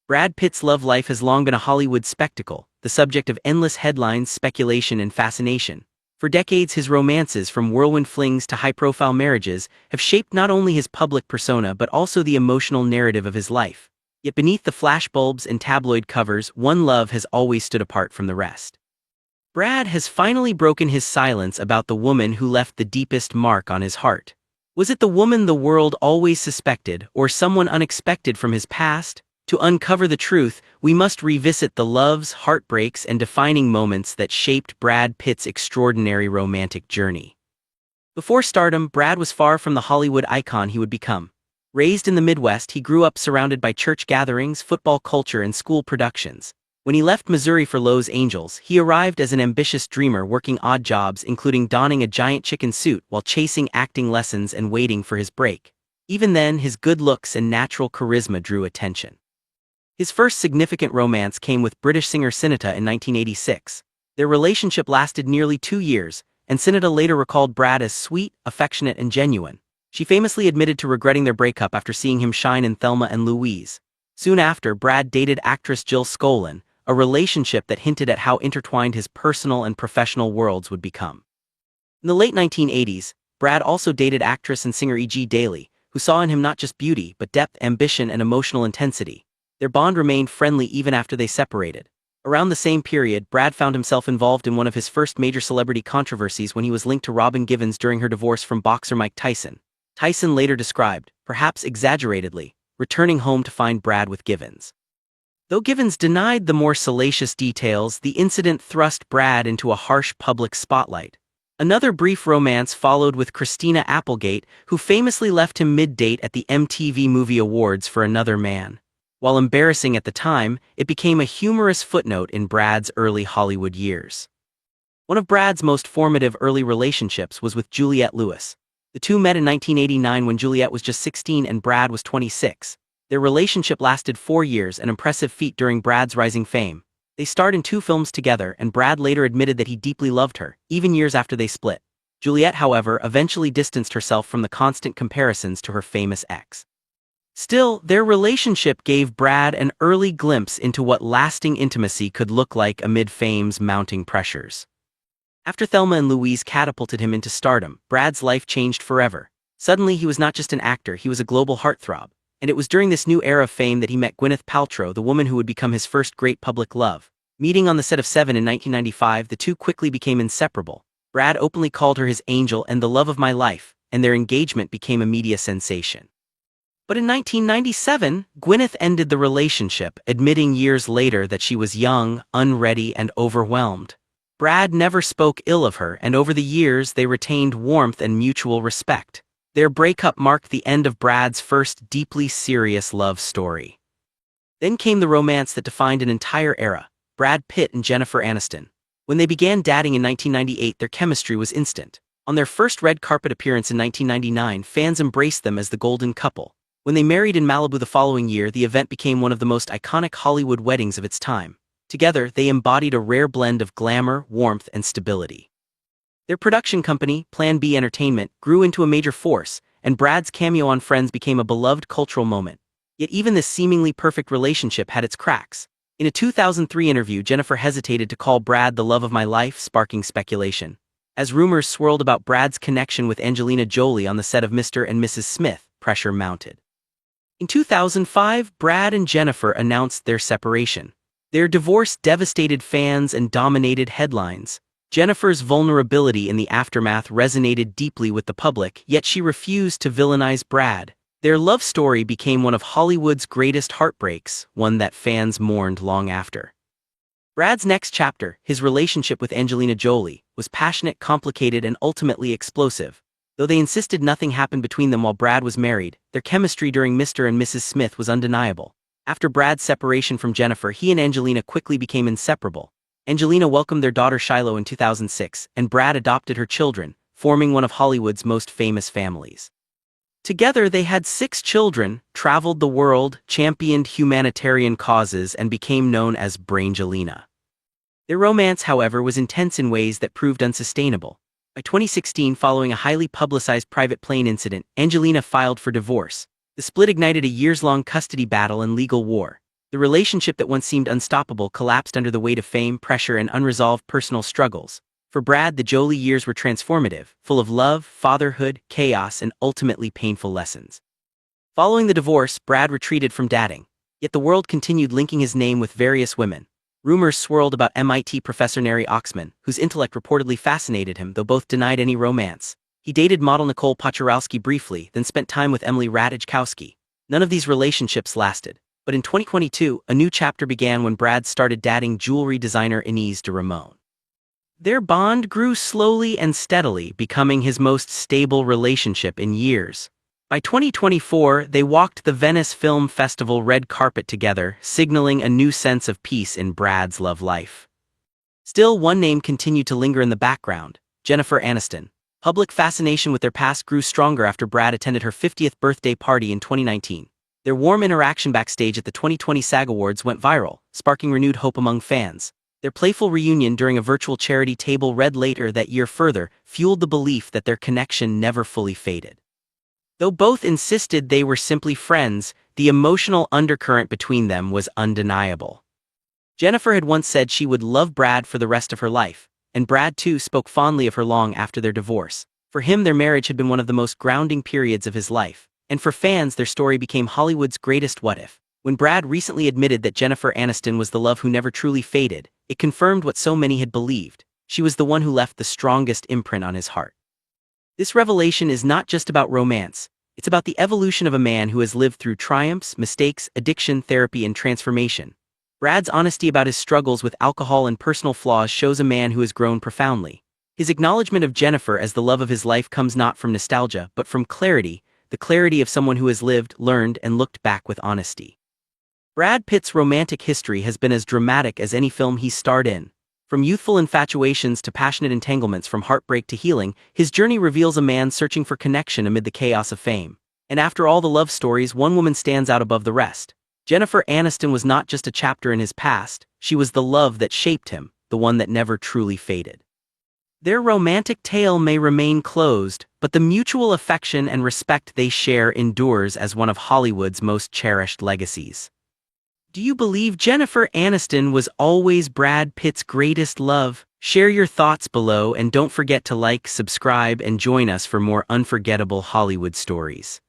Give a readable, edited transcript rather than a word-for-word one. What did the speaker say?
Brad Pitt's love life has long been a Hollywood spectacle, the subject of endless headlines, speculation, and fascination. For decades, his romances, from whirlwind flings to high-profile marriages, have shaped not only his public persona but also the emotional narrative of his life. Yet beneath the flashbulbs and tabloid covers, one love has always stood apart from the rest. Brad has finally broken his silence about the woman who left the deepest mark on his heart. Was it the woman the world always suspected, or someone unexpected from his past? To uncover the truth, we must revisit the loves, heartbreaks, and defining moments that shaped Brad Pitt's extraordinary romantic journey. Before stardom, Brad was far from the Hollywood icon he would become. Raised in the Midwest, he grew up surrounded by church gatherings, football culture, and school productions. When he left Missouri for Los Angeles, he arrived as an ambitious dreamer working odd jobs, including donning a giant chicken suit while chasing acting lessons and waiting for his break. Even then, his good looks and natural charisma drew attention. His first significant romance came with British singer Sinita in 1986. Their relationship lasted nearly 2 years, and Sinita later recalled Brad as sweet, affectionate, and genuine. She famously admitted to regretting their breakup after seeing him shine in Thelma and Louise. Soon after, Brad dated actress Jill Skolin, a relationship that hinted at how intertwined his personal and professional worlds would become. In the late 1980s, Brad also dated actress and singer E.G. Daily, who saw in him not just beauty but depth, ambition, and emotional intensity. Their bond remained friendly even after they separated. Around the same period, Brad found himself involved in one of his first major celebrity controversies when he was linked to Robin Givens during her divorce from boxer Mike Tyson. Tyson later described, perhaps exaggeratedly, returning home to find Brad with Givens. Though Givens denied the more salacious details, the incident thrust Brad into a harsh public spotlight. Another brief romance followed with Christina Applegate, who famously left him mid-date at the MTV Movie Awards for another man. While embarrassing at the time, it became a humorous footnote in Brad's early Hollywood years. One of Brad's most formative early relationships was with Juliette Lewis. The two met in 1989 when Juliette was just 16 and Brad was 26. Their relationship lasted 4 years, an impressive feat during Brad's rising fame. They starred in 2 films together, and Brad later admitted that he deeply loved her, even years after they split. Juliette, however, eventually distanced herself from the constant comparisons to her famous ex. Still, their relationship gave Brad an early glimpse into what lasting intimacy could look like amid fame's mounting pressures. After Thelma and Louise catapulted him into stardom, Brad's life changed forever. Suddenly, he was not just an actor, he was a global heartthrob. And it was during this new era of fame that he met Gwyneth Paltrow, the woman who would become his first great public love. Meeting on the set of Seven in 1995, the two quickly became inseparable. Brad openly called her his angel and the love of my life, and their engagement became a media sensation. But in 1997, Gwyneth ended the relationship, admitting years later that she was young, unready, and overwhelmed. Brad never spoke ill of her, and over the years they retained warmth and mutual respect. Their breakup marked the end of Brad's first deeply serious love story. Then came the romance that defined an entire era, Brad Pitt and Jennifer Aniston. When they began dating in 1998, their chemistry was instant. On their first red carpet appearance in 1999, fans embraced them as the golden couple. When they married in Malibu the following year, the event became one of the most iconic Hollywood weddings of its time. Together, they embodied a rare blend of glamour, warmth, and stability. Their production company, Plan B Entertainment, grew into a major force, and Brad's cameo on Friends became a beloved cultural moment. Yet even this seemingly perfect relationship had its cracks. In a 2003 interview, Jennifer hesitated to call Brad the love of my life, sparking speculation. As rumors swirled about Brad's connection with Angelina Jolie on the set of Mr. and Mrs. Smith, pressure mounted. In 2005, Brad and Jennifer announced their separation. Their divorce devastated fans and dominated headlines. Jennifer's vulnerability in the aftermath resonated deeply with the public, yet she refused to villainize Brad. Their love story became one of Hollywood's greatest heartbreaks, one that fans mourned long after. Brad's next chapter, his relationship with Angelina Jolie, was passionate, complicated, and ultimately explosive. Though they insisted nothing happened between them while Brad was married, their chemistry during Mr. and Mrs. Smith was undeniable. After Brad's separation from Jennifer, he and Angelina quickly became inseparable. Angelina welcomed their daughter Shiloh in 2006, and Brad adopted her children, forming one of Hollywood's most famous families. Together they had 6 children, traveled the world, championed humanitarian causes, and became known as Brangelina. Their romance, however, was intense in ways that proved unsustainable. By 2016, following a highly publicized private plane incident, Angelina filed for divorce. The split ignited a years-long custody battle and legal war. The relationship that once seemed unstoppable collapsed under the weight of fame, pressure, and unresolved personal struggles. For Brad, the Jolie years were transformative, full of love, fatherhood, chaos, and ultimately painful lessons. Following the divorce, Brad retreated from dating. Yet the world continued linking his name with various women. Rumors swirled about MIT professor Neri Oxman, whose intellect reportedly fascinated him, though both denied any romance. He dated model Nicole Paczarowski briefly, then spent time with Emily Ratajkowski. None of these relationships lasted. But in 2022, a new chapter began when Brad started dating jewelry designer Inez de Ramon. Their bond grew slowly and steadily, becoming his most stable relationship in years. By 2024, they walked the Venice Film Festival red carpet together, signaling a new sense of peace in Brad's love life. Still, one name continued to linger in the background: Jennifer Aniston. Public fascination with their past grew stronger after Brad attended her 50th birthday party in 2019. Their warm interaction backstage at the 2020 SAG Awards went viral, sparking renewed hope among fans. Their playful reunion during a virtual charity table read later that year further fueled the belief that their connection never fully faded. Though both insisted they were simply friends, the emotional undercurrent between them was undeniable. Jennifer had once said she would love Brad for the rest of her life, and Brad too spoke fondly of her long after their divorce. For him, their marriage had been one of the most grounding periods of his life, and for fans, their story became Hollywood's greatest what-if. When Brad recently admitted that Jennifer Aniston was the love who never truly faded, it confirmed what so many had believed: she was the one who left the strongest imprint on his heart. This revelation is not just about romance, it's about the evolution of a man who has lived through triumphs, mistakes, addiction, therapy, and transformation. Brad's honesty about his struggles with alcohol and personal flaws shows a man who has grown profoundly. His acknowledgement of Jennifer as the love of his life comes not from nostalgia, but from clarity, the clarity of someone who has lived, learned, and looked back with honesty. Brad Pitt's romantic history has been as dramatic as any film he's starred in. From youthful infatuations to passionate entanglements, from heartbreak to healing, his journey reveals a man searching for connection amid the chaos of fame. And after all the love stories, one woman stands out above the rest. Jennifer Aniston was not just a chapter in his past, she was the love that shaped him, the one that never truly faded. Their romantic tale may remain closed, but the mutual affection and respect they share endures as one of Hollywood's most cherished legacies. Do you believe Jennifer Aniston was always Brad Pitt's greatest love? Share your thoughts below, and don't forget to like, subscribe, and join us for more unforgettable Hollywood stories.